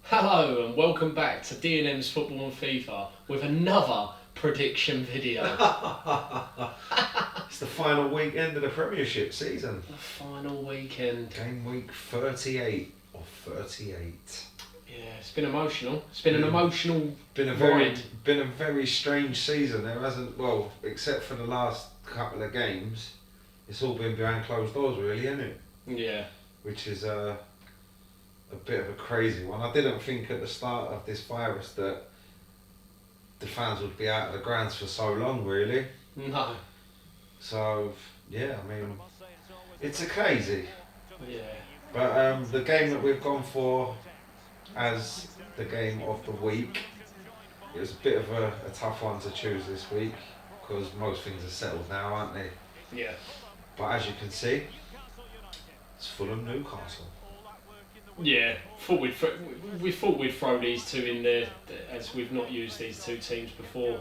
Hello and welcome back to D&M's Football and FIFA with another prediction video. It's the final weekend of the Premiership season. The final weekend. Game week 38 or 38. Yeah, it's been emotional. It's been an emotional Been a very strange season. There hasn't, well, except for the last couple of games, it's all been behind closed doors, really, isn't it? Yeah. Which is a bit of a crazy one. I didn't think at the start of this virus that the fans would be out of the grounds for so long, really. No. So, yeah, I mean, it's a crazy. Yeah. But the game that we've gone for as the game of the week, it was a bit of a tough one to choose this week because most things are settled now, aren't they? Yeah. But as you can see, it's Fulham Newcastle. Yeah. We thought we'd throw these two in there as we've not used these two teams before.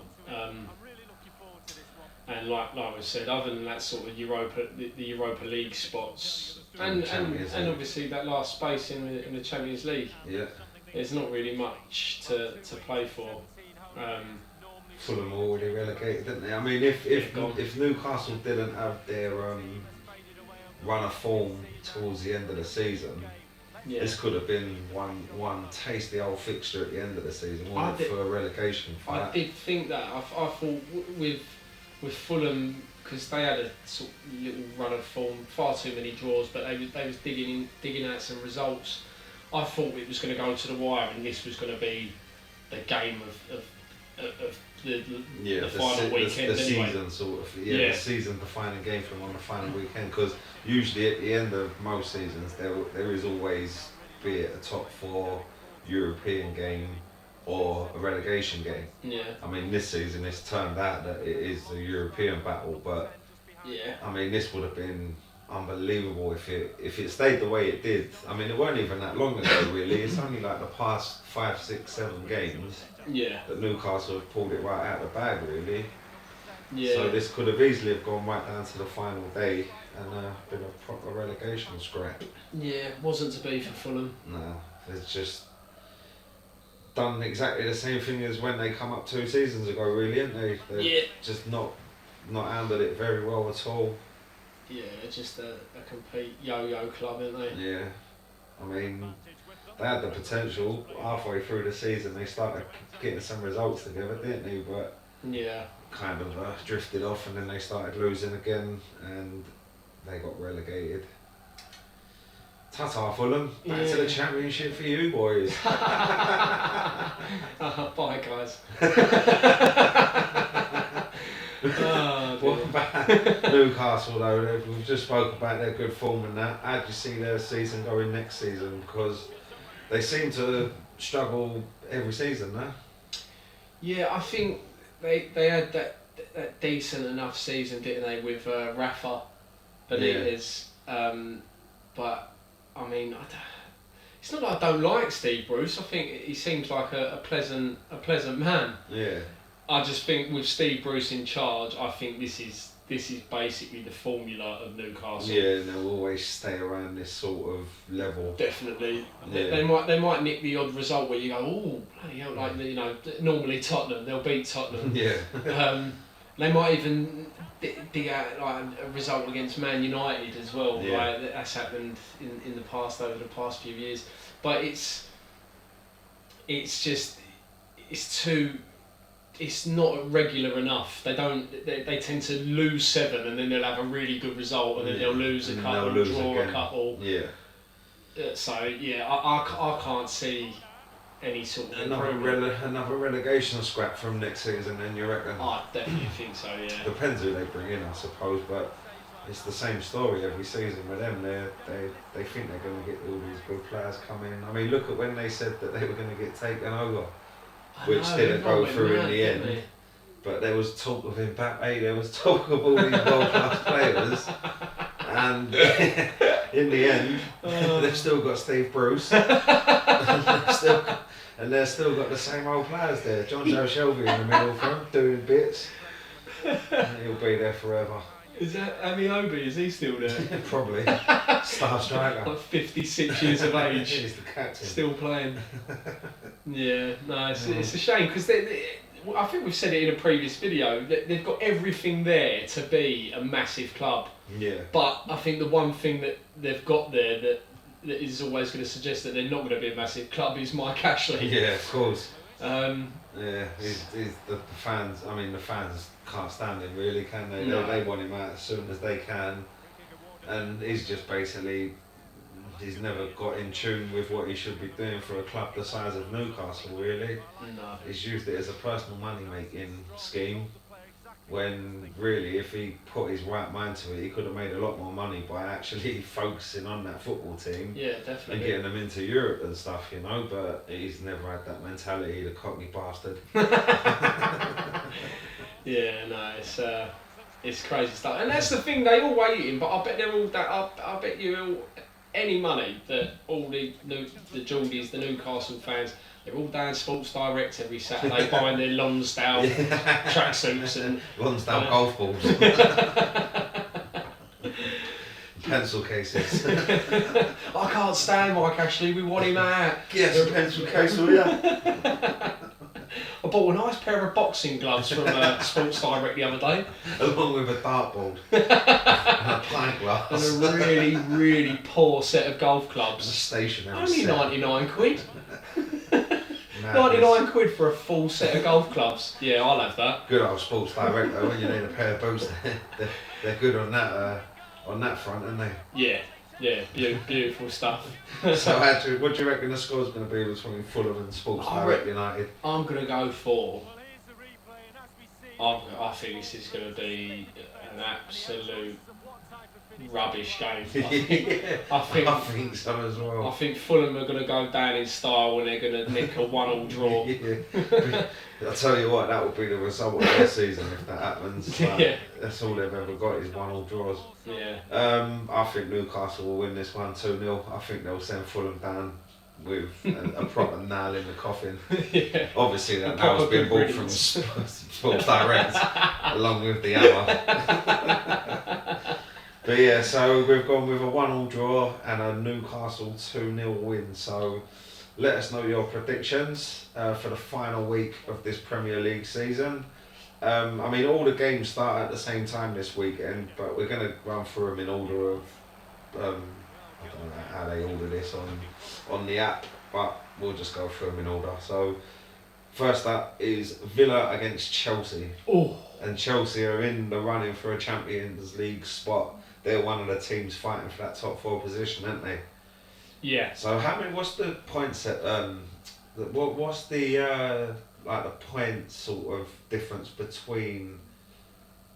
And like we said, other than that sort of the Europa League spots, and obviously that last space in the Champions League, Yeah. there's not really much to play for. Fulham were already relegated, didn't they? I mean, if Newcastle didn't have their run of form towards the end of the season, Yeah. this could have been one tasty old fixture at the end of the season, wasn't it, for a relegation fight? I did think that. I thought with Fulham, because they had a sort of little run of form, far too many draws, but they was digging out some results. I thought it was going to go to the wire, and this was going to be the game of the final weekend. The anyway. season sort of, Yeah. the season defining game for them on the final weekend, because usually at the end of most seasons there is always, be it a top four European game or a relegation game. Yeah. I mean, this season it's turned out that it is a European battle, but Yeah. I mean, this would have been unbelievable if it stayed the way it did. I mean, it weren't even that long ago, really. It's only like the past 5, 6, 7 games Yeah. that Newcastle have pulled it right out of the bag, really. Yeah. So this could have easily have gone right down to the final day and been a proper relegation scrap. Yeah. Wasn't to be for Fulham. No, they've just done exactly the same thing as when they come up 2 seasons ago, really, haven't they? They've just not handled it very well at all. Yeah, they're just a complete yo-yo club, aren't they? Yeah, I mean, they had the potential. Halfway through the season, they started getting some results together, didn't they? But Yeah. kind of drifted off, and then they started losing again, and they got relegated. Ta-ta, Fulham. Back to the Championship for you boys. Bye, guys. What about Newcastle though? We've just spoke about their good form and that. How do you see their season going next season? Because they seem to struggle every season, no? Yeah, I think they had that decent enough season, didn't they, with Rafa Benitez? But I mean, it's not that I don't like Steve Bruce. I think he seems like a pleasant man. Yeah. I just think with Steve Bruce in charge, I think this is basically the formula of Newcastle. Yeah, and they'll always stay around this sort of level. Definitely. Yeah. They might nick the odd result where you go, oh, bloody hell, like, you know, normally Tottenham, they'll beat Tottenham. Yeah. They might even dig out like a result against Man United as well. Yeah. Right? That's happened in the past, over the past few years. But it's not regular enough. They tend to lose 7 and then they'll have a really good result and then they'll lose a couple, draw a couple. Yeah. So yeah, I can't see any sort of Another relegation scrap from next season, then you reckon? I definitely think so. Yeah. Depends who they bring in, I suppose, but it's the same story every season with them. They think they're going to get all these good players come in. I mean, look at when they said that they were going to get taken over, which didn't go through in the end. But there was talk of Mbappe, there was talk of all these world-class players, and in the end, they've still got Steve Bruce, and they've still got the same old players there. John Joe Shelby in the middle for them, doing bits, and he'll be there forever. Is that Amiobi? Is he still there? Probably. Star striker. Like 56 years of age. He's the captain. Still playing. Yeah, no, it's a shame because I think we've said it in a previous video that they've got everything there to be a massive club. Yeah. But I think the one thing that they've got there that is always going to suggest that they're not going to be a massive club is Mike Ashley. Yeah, of course. Yeah, he's the fans. I mean, the fans can't stand him really, can they? No. They want him out as soon as they can, and he's just basically he's never got in tune with what he should be doing for a club the size of Newcastle. Really, no. he's used it as a personal money making scheme. When really, if he put his right mind to it, he could have made a lot more money by actually focusing on that football team. Yeah, definitely. And getting them into Europe and stuff, you know, but he's never had that mentality, the cockney bastard. Yeah, no, it's crazy stuff, and that's the thing. They all wait him, but I bet they're all that. I bet you all, any money that all the Geordies, the Newcastle fans, they're all down Sports Direct every Saturday buying their Lonsdale tracksuits and Lonsdale golf balls. Pencil cases. I can't stand Mike Ashley, we want him out. Yes, a pencil case, will ya? I bought a nice pair of boxing gloves from Sports Direct the other day. Along with a dartboard and a pint glass. And a really, really poor set of golf clubs. And a stationary Only set. 99 quid. Madness. 99 quid for a full set of golf clubs. Yeah, I'll have that. Good old Sports Direct though, when you need a pair of boots, they're good on that front, aren't they? Yeah, beautiful stuff. So Andrew, what do you reckon the score's going to be between Fulham and Sports Direct United? I'm going to go for... I think this is going to be an absolute rubbish game. I think so as well. I think Fulham are going to go down in style and they're going to nick a 1-1 draw. Yeah. I'll tell you what, that will be the result of their season if that happens. Like, that's all they've ever got is 1-1 draws. Yeah. I think Newcastle will win this one 2-0. I think they'll send Fulham down with a proper nail in the coffin. Yeah. Obviously that nail's been bought from Sports Direct along with the hammer. But yeah, so we've gone with a 1-1 draw and a Newcastle 2-0 win. So let us know your predictions for the final week of this Premier League season. I mean, all the games start at the same time this weekend, but we're going to run through them in order of, I don't know how they order this on the app, but we'll just go through them in order. So first up is Villa against Chelsea. Oh. And Chelsea are in the running for a Champions League spot. They're one of the teams fighting for that top 4 position, aren't they? Yeah. So what's the points at what's the like the point sort of difference between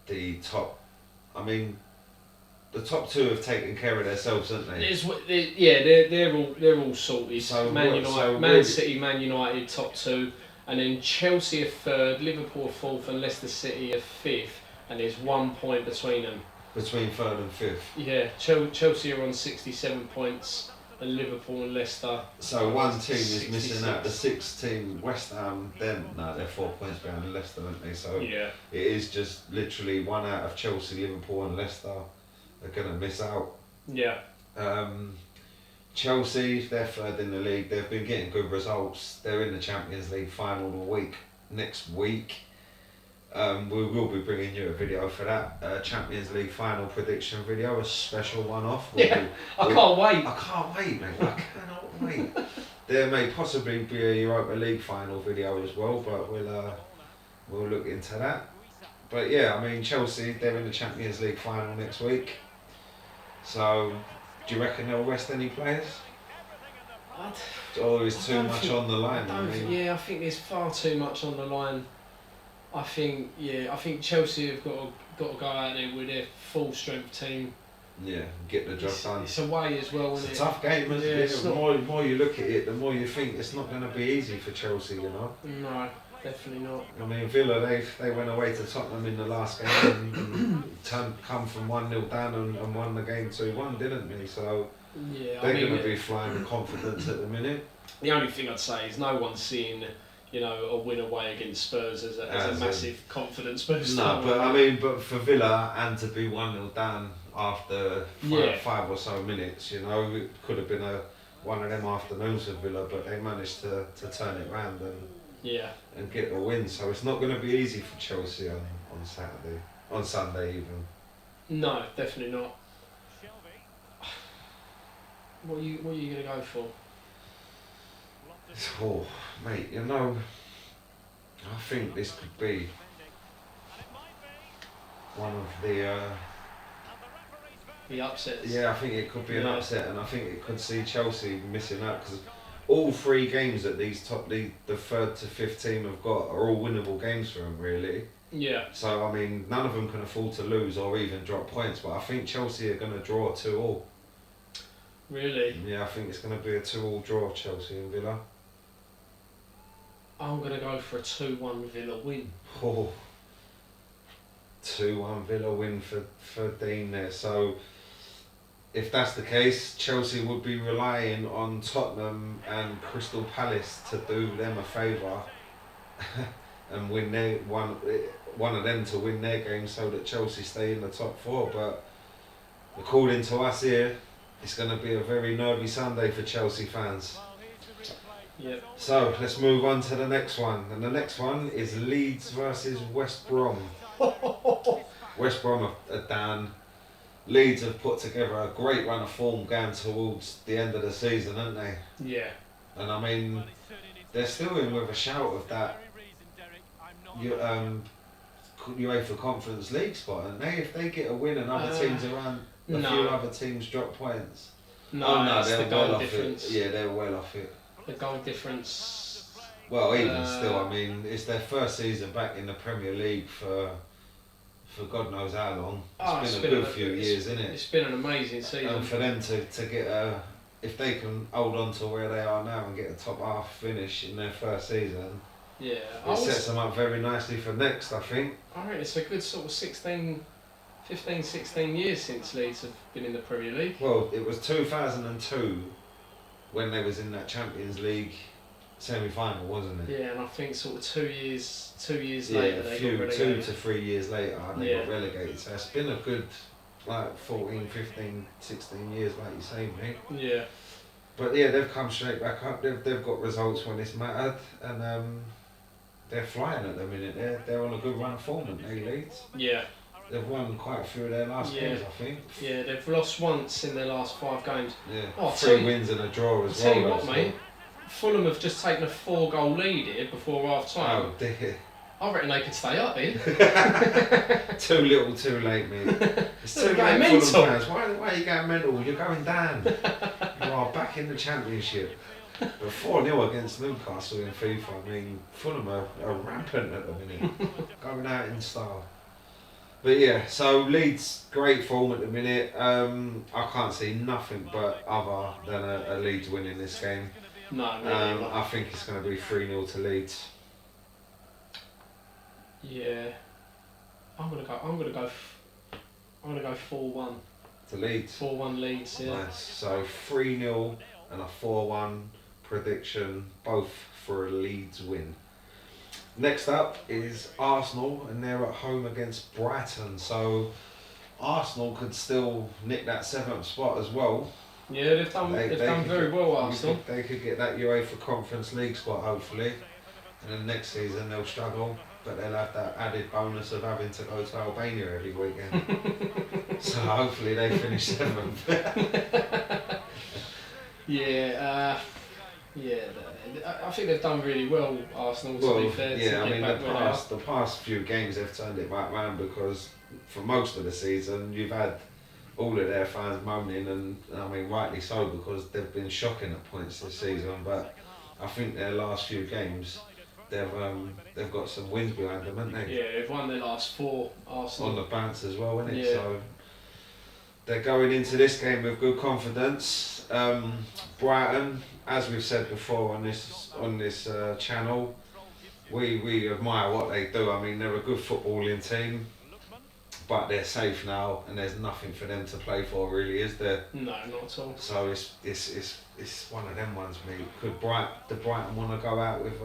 the top? I mean, the top 2 have taken care of themselves, haven't they? They're all sorted. So Man City, Man United top 2, and then Chelsea are 3rd, Liverpool 4th, and Leicester City are 5th, and there's 1 point between them. Between 3rd and 5th. Yeah, Chelsea are on 67 points, and Liverpool and Leicester. So one team is 66. missing out. The 6th team, West Ham, they're 4 points behind Leicester, aren't they? So yeah. It is just literally one out of Chelsea, Liverpool, and Leicester are going to miss out. Yeah. Chelsea, they're 3rd in the league. They've been getting good results. They're in the Champions League final next week. We will be bringing you a video for that Champions League final prediction video, a special one-off. I can't wait. I can't wait, mate. I cannot wait. There may possibly be a Europa League final video as well, but we'll look into that. But yeah, I mean, Chelsea, they're in the Champions League final next week. So, do you reckon they'll rest any players? Or is too much on the line? I think there's far too much on the line. I think Chelsea have got to go out there with their full strength team. Yeah, get the job done. It's away as well, isn't it? It's a tough game, isn't it? The more you look at it, the more you think it's not going to be easy for Chelsea, you know? No, definitely not. I mean, Villa, they went away to Tottenham in the last game and come from 1-0 down and won the game 2-1, didn't they? So they're going to be flying with confidence at the minute. The only thing I'd say is no one's seeing a win away against Spurs as a massive confidence booster. No, but for Villa and to be 1-0 down after five or so minutes, it could have been one of them afternoons for Villa, but they managed to turn it round and get the win. So it's not going to be easy for Chelsea on Sunday even. No, definitely not. What are you going to go for? Oh, mate, I think this could be one of the upsets. Yeah, I think it could be an upset, and I think it could see Chelsea missing out because all 3 games that these the 3rd to 5th team have got are all winnable games for them, really. Yeah. So I mean, none of them can afford to lose or even drop points, but I think Chelsea are going to draw 2-2. Really? Yeah, I think it's going to be a 2-2 draw, Chelsea and Villa. I'm going to go for a 2-1 Villa win. Oh, 2-1 Villa win for Dean there. So, if that's the case, Chelsea would be relying on Tottenham and Crystal Palace to do them a favour and win one of them to win their game so that Chelsea stay in the top 4. But according to us here, it's going to be a very nervy Sunday for Chelsea fans. Yep. So let's move on to the next one, and the next one is Leeds versus West Brom. West Brom are down. Leeds have put together a great run of form going towards the end of the season, aren't they? Yeah. And I mean, they're still in with a shout of that UEFA Conference League spot, and if they get a win and other teams around, a few other teams drop points. No, they're well off it. Yeah, they're well off it. The goal difference. Well, even still, I mean, it's their first season back in the Premier League for God knows how long. It's been a good few years, isn't it? It's been an amazing season. And for them to get if they can hold on to where they are now and get a top half finish in their first season, it sets them up very nicely for next, I think. I reckon it's a good sort of 15, 16 years since Leeds have been in the Premier League. Well, it was 2002 when they was in that Champions League semi-final, wasn't it? Yeah, and I think sort of 2 years later they got relegated. 2 to 3 years later they got relegated. So it's been a good 14, 15, 16 years, like you say, mate. Yeah. But yeah, they've come straight back up. They've got results when it's mattered, and they're flying at the minute. They're on a good run of form, aren't they, Leeds? Yeah. They've won quite a few of their last games, I think. Yeah, they've lost once in their last 5 games. Yeah, 3 wins and a draw as well. Tell you what, mate, Fulham have just taken a 4-goal lead here before half time. Oh dear. I reckon they could stay up here. Too little, too late, mate. It's too late, Fulham fans. Why are you going mental? You're going down. You are back in the Championship. But 4-0 against Newcastle in FIFA. I mean, Fulham are rampant at the minute, going out in style. But yeah, so Leeds, great form at the minute. I can't see nothing but other than a Leeds winning this game. No, really not. I think it's going to be 3-0 to Leeds. Yeah, I'm gonna go 4-1 to Leeds. 4-1 Leeds. Yeah. Nice. So 3-0 and a 4-1 prediction, both for a Leeds win. Next up is Arsenal, and they're at home against Brighton. So Arsenal could still nick that 7th spot as well. Yeah, they've done very well, Arsenal. They could get that UEFA Conference League spot, hopefully. And then next season they'll struggle, but they'll have that added bonus of having to go to Albania every weekend. So hopefully they finish 7th. I think they've done really well, Arsenal, to be fair. Yeah, I mean, the past few games they've turned it back round, because for most of the season you've had all of their fans moaning, and I mean rightly so, because they've been shocking at points this season. But I think their last few games they've got some wins behind them, haven't they? Yeah, they've won their last 4, Arsenal. On the bounce as well, isn't it? Yeah. So they're going into this game with good confidence. Brighton, as we've said before on this channel, we admire what they do. I mean, they're a good footballing team, but they're safe now, and there's nothing for them to play for, really, is there? No, not at all. So it's one of them ones, mate. Could Brighton want to go out with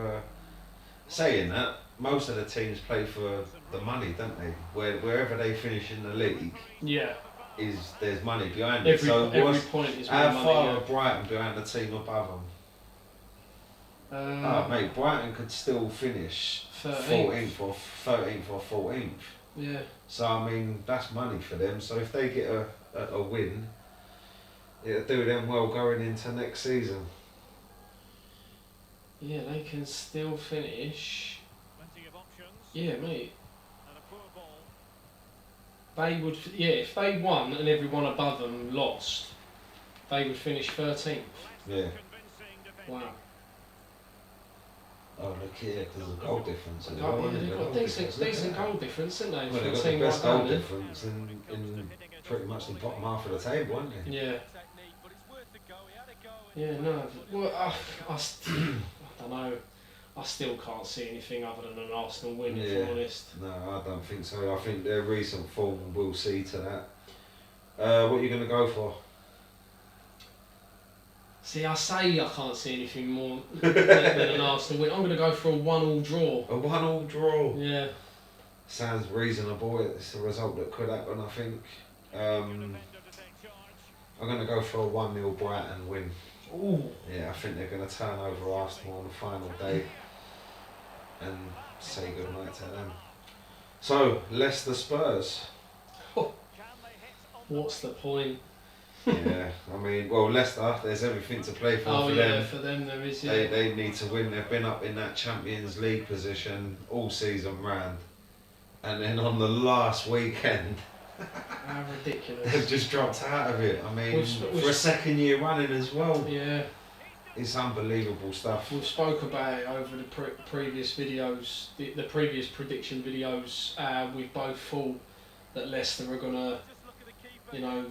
saying that, most of the teams play for the money, don't they? Wherever they finish in the league, Yeah. there's money behind it. Every point is more how money. far Yeah. are Brighton behind the team above them? Mate, Brighton could still finish 14th or 13th or 14th. Yeah. So I mean, that's money for them. So if they get a win, it'll do them well going into next season. Yeah, they can still finish. Yeah, mate. They would, if they won and everyone above them lost, they would finish 13th. Yeah. Wow. Oh, look here, because of the goal difference. They've got decent goal difference, haven't they? Well, they've got the best goal difference in pretty much the bottom half of the table, haven't they? Yeah. Yeah, no. Well, I don't know. I still can't see anything other than an Arsenal win, if I'm honest. No, I don't think so. I think their recent form will see to that. What are you going to go for? See, I say I can't see anything more than an Arsenal win. I'm going to go for a 1-1 draw. A 1-1 draw? Yeah. Sounds reasonable. It's a result that could happen, I think. I'm going to go for a 1-0 Brighton win. Ooh. Yeah, I think they're going to turn over Arsenal on the final day and say goodnight to them. So, Leicester Spurs. What's the point? Yeah, I mean, well, Leicester, there's everything to play for Oh, for yeah, them. for them there is, yeah. They need to win. They've been up in that Champions League position all season round. And then on the last weekend, How ridiculous. they've just dropped out of it. I mean, for a second year running as well. Yeah. It's unbelievable stuff. We've spoke about it over the previous videos, the previous prediction videos. We've both thought that Leicester are going to,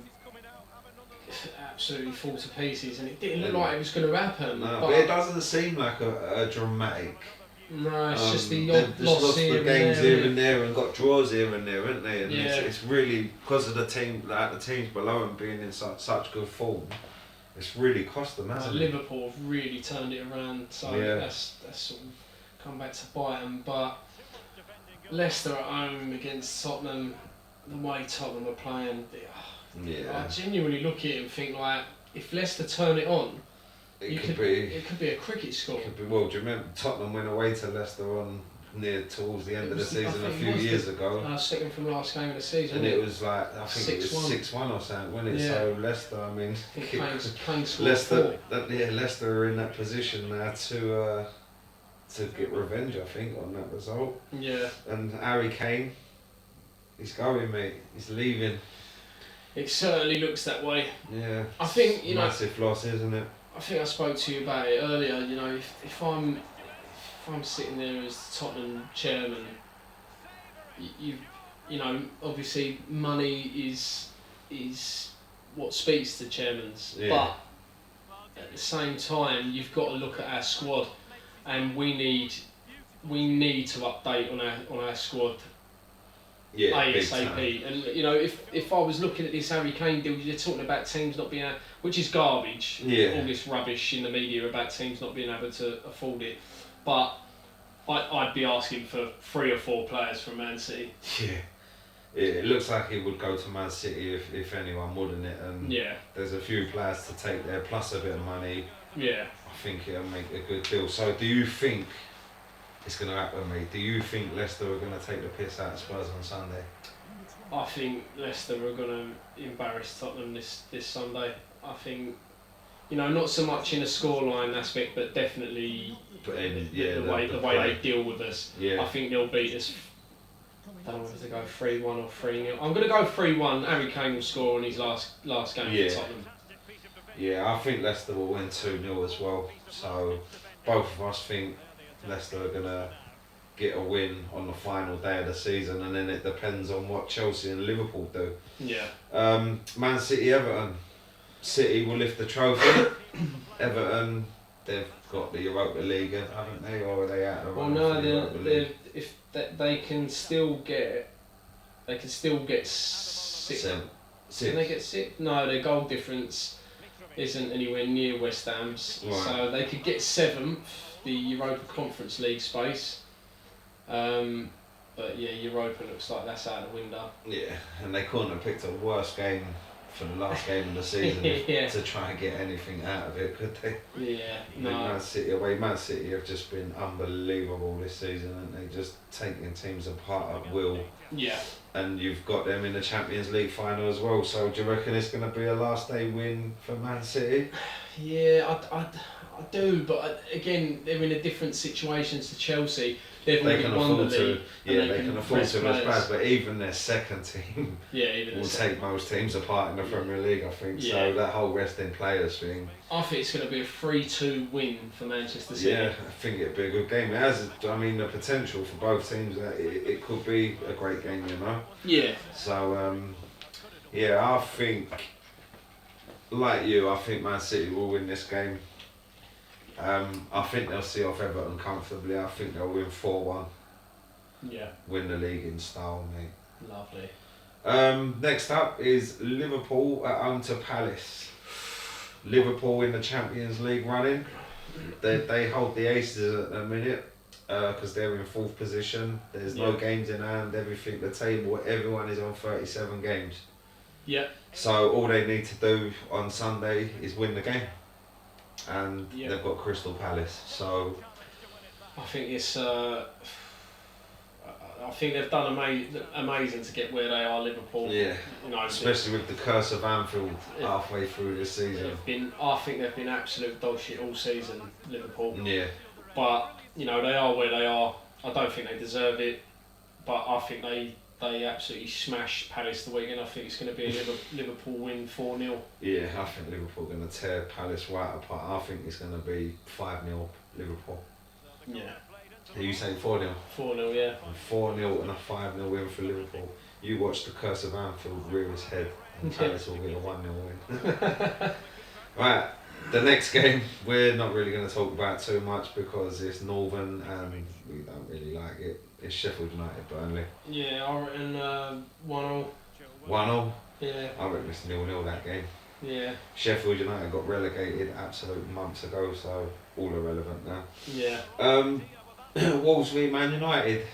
absolutely fall to pieces, and it didn't look like it was going to happen. No, but it doesn't seem like a dramatic. No, it's just the they've odd just loss lost here the and games there, here and there and got draws here and there, haven't they? And Yeah. it's really because of the teams below them being in such good form. It's really cost them, hasn't it? Liverpool have really turned it around, so Yeah. that's sort of come back to bite them. But Leicester at home against Tottenham, the way Tottenham are playing, Yeah. I genuinely look at it and think, like, if Leicester turn it on, It could be a cricket score. Well, do you remember Tottenham went away to Leicester towards the end of the season a few years ago? Second from last game of the season. And it was like, I think it was 6-1 or something, wasn't it? Yeah. So Leicester, I mean, Playing score Leicester, 4. Leicester are in that position now to get revenge, I think, on that result. Yeah. And Harry Kane, he's going, mate. He's leaving. It certainly looks that way. Yeah. I think, massive loss, isn't it? I think I spoke to you about it earlier. If I'm sitting there as the Tottenham chairman, obviously money is what speaks to chairmans. Yeah. But at the same time, you've got to look at our squad, and we need to update on our squad. Yeah, ASAP. And if I was looking at this Harry Kane deal, you're talking about teams not being able, which is garbage. Yeah. All this rubbish in the media about teams not being able to afford it. But I'd be asking for 3 or 4 players from Man City. Yeah. It looks like it would go to Man City if anyone, wouldn't it? And Yeah. there's a few players to take there, plus a bit of money. Yeah. I think it'll make a good deal. So do you think it's going to happen, mate? Do you think Leicester are going to take the piss out of Spurs on Sunday? I think Leicester are going to embarrass Tottenham this Sunday. I think, not so much in a scoreline aspect, but definitely the way they deal with us. Yeah. I think they'll beat us. I don't know whether to go 3-1 or 3-0. I'm going to go 3-1. Harry Kane will score in his last game for Tottenham. Yeah, I think Leicester will win 2-0 as well. So both of us think Leicester are going to get a win on the final day of the season, and then it depends on what Chelsea and Liverpool do. Yeah. Man City, Everton. City will lift the trophy. Everton, they've got the Europa League, haven't they? Or are they out of the run for the Europa League? If they can still get, six. Can they get 6? No, their goal difference isn't anywhere near West Ham's, Right. so they could get 7th, the Europa Conference League space. But yeah, Europa looks like that's out the window. Yeah, and they couldn't have picked a worse game for the last game of the season Yeah. to try and get anything out of it, could they? Yeah, No. Man City have just been unbelievable this season, and they just taking teams apart at will. Yeah. And you've got them in the Champions League final as well. So do you reckon it's going to be a last day win for Man City? Yeah, I do, but again, they're in a different situation to Chelsea. They've They already can won the afford to. league. Yeah, they can afford rest to as players. bad, but even their second team will take most teams apart in the Premier League, I think. Yeah. So that whole resting players thing. I think it's going to be a 3-2 win for Manchester City. Yeah, I think it'd be a good game. It has, I mean, the potential for both teams. It could be a great game, you know. Yeah. So yeah, I think, like you, I think Man City will win this game. I think they'll see off Everton comfortably. I think they'll win 4-1. Yeah. Win the league in style, mate. Lovely. Next up is Liverpool at home to Palace. Liverpool in the Champions League running. They hold the aces at the minute because they're in 4th position. There's no games in hand. Everything, the table, everyone is on 37 games. Yeah. So all they need to do on Sunday is win the game. And they've got Crystal Palace. So I think it's. I think they've done amazing to get where they are, Liverpool. yeah, You know, especially with the curse of Anfield halfway through the season. I think they've been absolute dog shit all season, Liverpool. Yeah, But you know, they are where they are. I don't think they deserve it, but I think they absolutely smashed Palace the weekend. I think it's going to be a Liverpool win 4-0. yeah. I think Liverpool are going to tear Palace right apart. I think it's going to be 5-0 Liverpool. Yeah. You say 4-0? 4-0, yeah. 4-0 and a 5-0 win for Liverpool. You watch the curse of Anfield rear his head, and Palace will get a 1-0 win. Right, the next game we're not really going to talk about too much because it's Northern and we don't really like it. It's Sheffield United Burnley. Yeah, I reckon 1-0. 1-0? Yeah. I reckon it's 0-0 that game. Yeah. Sheffield United got relegated absolute months ago, so all irrelevant now. Yeah. Wolves v Man United.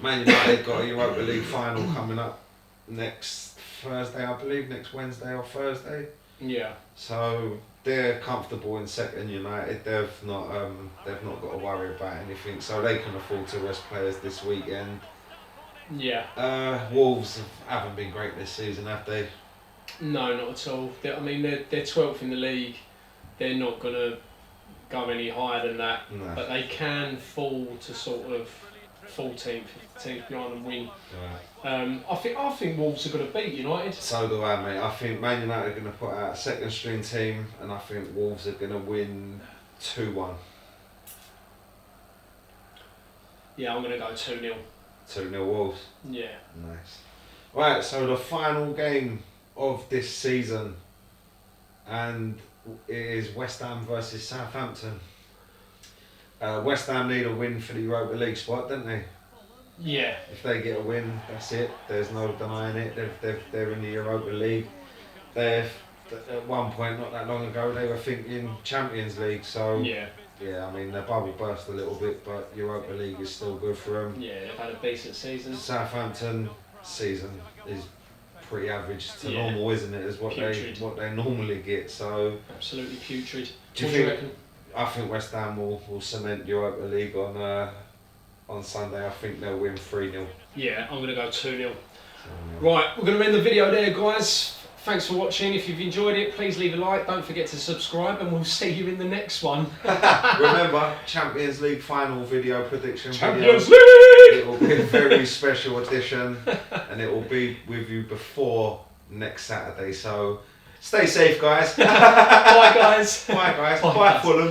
Man United got a Europa League final coming up next Thursday, I believe, next Wednesday or Thursday. Yeah. So they're comfortable in second. United, they've not got to worry about anything, so they can afford to rest players this weekend. Yeah. Wolves haven't been great this season, have they? No, not at all. They're 12th in the league. They're not going to go any higher than that. No. But they can fall to sort of 14th, 15th behind and win. Right. I think Wolves are going to beat United. So do I, mate. I think Man United are going to put out a second string team, and I think Wolves are going to win 2-1. Yeah, I'm going to go 2-0. 2-0 Wolves. Yeah. Nice. Right, so the final game of this season, and it is West Ham versus Southampton. West Ham need a win for the Europa League spot, don't they? Yeah. If they get a win, that's it. There's no denying it. They're in the Europa League. At one point, not that long ago, they were thinking Champions League. So Yeah. yeah, I mean the bubble burst a little bit, but Europa League is still good for them. Yeah, they've had a decent season. Southampton season is pretty average to Yeah. normal, isn't it? Is what they normally get. So Absolutely putrid. do you reckon? I think West Ham will cement Europa League on Sunday. I think they'll win 3-0. Yeah, I'm going to go 2-0. Right, we're going to end the video there, guys. Thanks for watching. If you've enjoyed it, please leave a like. Don't forget to subscribe, and we'll see you in the next one. Remember, Champions League final video prediction. Champions video. League! It will be a very special edition, and it will be with you before next Saturday. So stay safe, guys. Bye, guys. Bye, guys. Bye, Fulham.